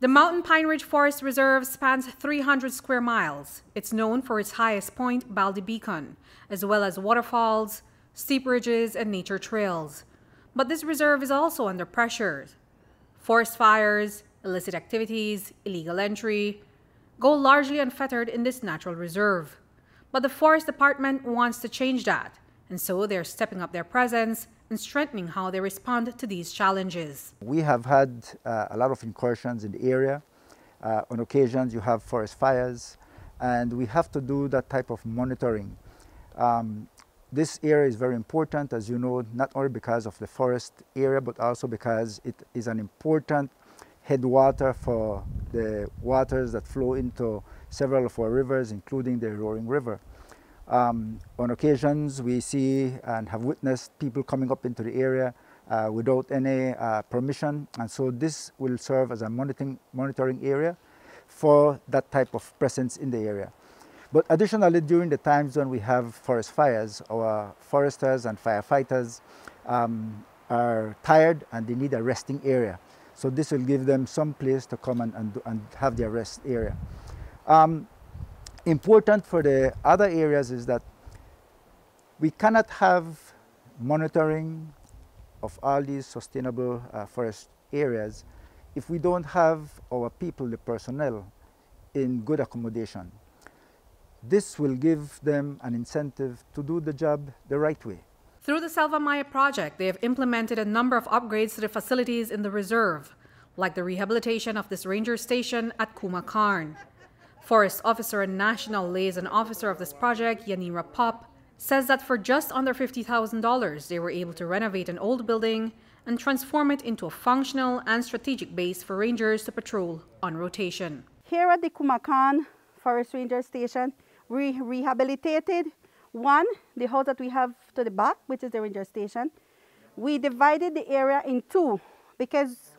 The Mountain Pine Ridge Forest Reserve spans 300 square miles. It's known for its highest point, Baldy Beacon, as well as waterfalls, steep ridges, and nature trails. But this reserve is also under pressure. Forest fires, illicit activities, illegal entry go largely unfettered in this natural reserve. But the Forest Department wants to change that, and so they're stepping up their presence and strengthening how they respond to these challenges. We have had a lot of incursions in the area. On occasions you have forest fires, and we have to do that type of monitoring. This area is very important, as you know, not only because of the forest area, but also because it is an important headwater for the waters that flow into several of our rivers, including the Roaring River. On occasions, we see and have witnessed people coming up into the area without any permission, and so this will serve as a monitoring area for that type of presence in the area. But additionally, during the times when we have forest fires, our foresters and firefighters are tired and they need a resting area. So this will give them some place to come and have their rest area. Important for the other areas is that we cannot have monitoring of all these sustainable forest areas if we don't have our people, the personnel, in good accommodation. This will give them an incentive to do the job the right way. Through the Selva Maya project, they have implemented a number of upgrades to the facilities in the reserve, like the rehabilitation of this ranger station at Kumakarn. Forest Officer and National Liaison Officer of this project, Yanira Pop, says that for just under $50,000, they were able to renovate an old building and transform it into a functional and strategic base for rangers to patrol on rotation. Here at the Kumakarn Forest Ranger Station, we rehabilitated the house that we have to the back, which is the ranger station. We divided the area in two because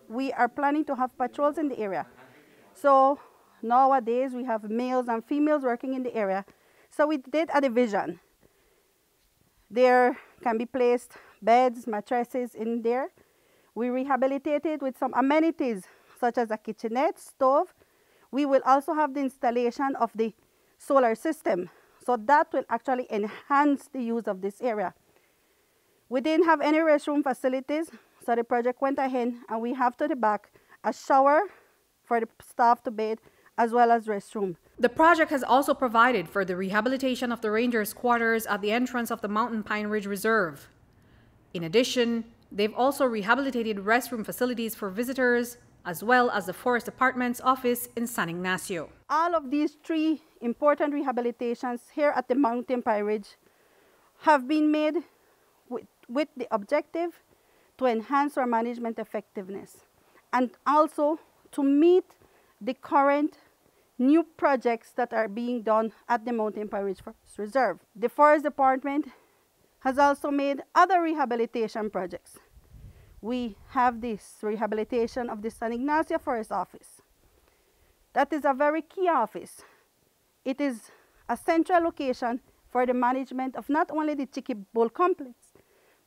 we are planning to have patrols in the area. So nowadays we have males and females working in the area. So we did a division. There can be placed beds, mattresses in there. We rehabilitated with some amenities such as a kitchenette, stove. We will also have the installation of the solar system. So that will actually enhance the use of this area. We didn't have any restroom facilities, so the project went ahead and we have to the back a shower for the staff to bathe as well as restroom. The project has also provided for the rehabilitation of the rangers' quarters at the entrance of the Mountain Pine Ridge Reserve. In addition, they've also rehabilitated restroom facilities for visitors as well as the Forest Department's office in San Ignacio. All of these three important rehabilitations here at the Mountain Pine Ridge have been made with the objective to enhance our management effectiveness and also to meet the current new projects that are being done at the Mountain Pine Ridge Forest Reserve. The Forest Department has also made other rehabilitation projects. We have this rehabilitation of the San Ignacio Forest Office. That is a very key office. It is a central location for the management of not only the Chicky Bull Complex,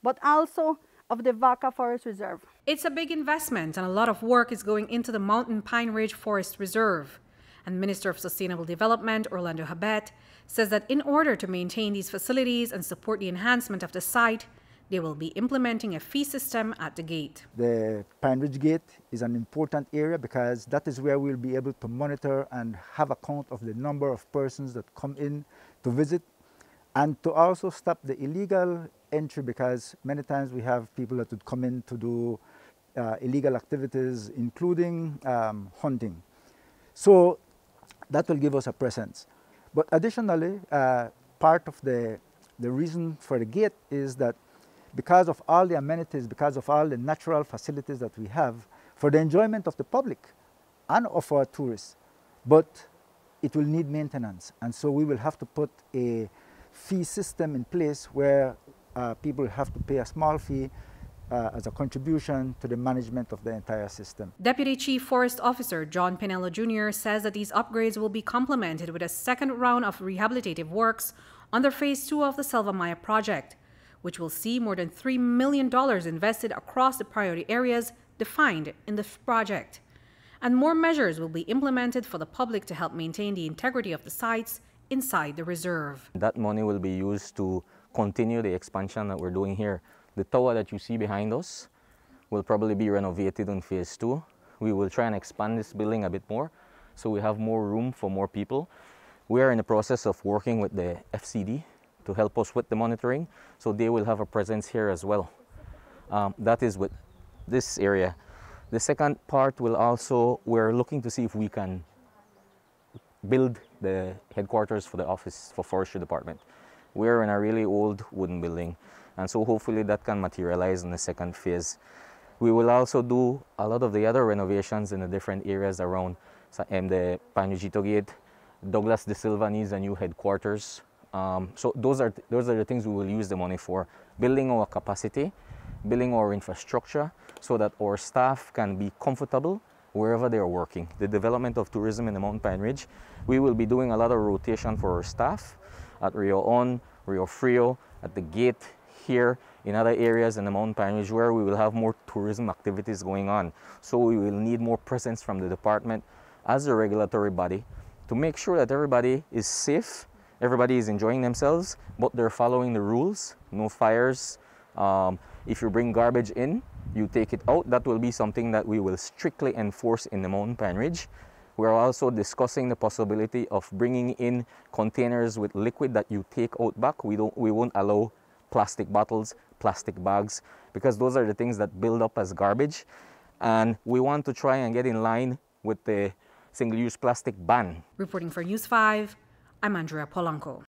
but also of the Vaca Forest Reserve. It's a big investment and a lot of work is going into the Mountain Pine Ridge Forest Reserve. And Minister of Sustainable Development, Orlando Habet, says that in order to maintain these facilities and support the enhancement of the site, they will be implementing a fee system at the gate. The Pine Ridge Gate is an important area because that is where we'll be able to monitor and have a count of the number of persons that come in to visit, and to also stop the illegal entry, because many times we have people that would come in to do illegal activities, including hunting. So that will give us a presence. But additionally, part of the reason for the gate is that because of all the amenities, because of all the natural facilities that we have for the enjoyment of the public and of our tourists, but it will need maintenance. And so we will have to put a fee system in place where people have to pay a small fee as a contribution to the management of the entire system. Deputy Chief Forest Officer John Pinello Jr. says that these upgrades will be complemented with a second round of rehabilitative works under Phase 2 of the Selva Maya project, which will see more than $3 million invested across the priority areas defined in the project. and more measures will be implemented for the public to help maintain the integrity of the sites inside the reserve. That money will be used to continue the expansion that we're doing here. The tower that you see behind us will probably be renovated in phase 2. We will try and expand this building a bit more so we have more room for more people. We are in the process of working with the FCD to help us with the monitoring, so they will have a presence here as well. That is with this area. The second part will also, we're looking to see if we can build the headquarters for the office for forestry department. We're in a really old wooden building, and so hopefully that can materialize in the second phase. We will also do a lot of the other renovations in the different areas around the Panujito Gate. Douglas De Silva needs a new headquarters. So those are the things we will use the money for. Building our capacity, building our infrastructure so that our staff can be comfortable wherever they are working. The development of tourism in the Mountain Pine Ridge, we will be doing a lot of rotation for our staff at Rio On, Rio Frio, at the gate here, in other areas in the Mountain Pine Ridge where we will have more tourism activities going on. So we will need more presence from the department as a regulatory body to make sure that everybody is safe, everybody is enjoying themselves, but they're following the rules, no fires. If you bring garbage in, you take it out. That will be something that we will strictly enforce in the Mountain Pine Ridge. We're also discussing the possibility of bringing in containers with liquid that you take out back. We won't allow plastic bottles, plastic bags, because those are the things that build up as garbage. And we want to try and get in line with the single-use plastic ban. Reporting for News 5, I'm Andrea Polanco.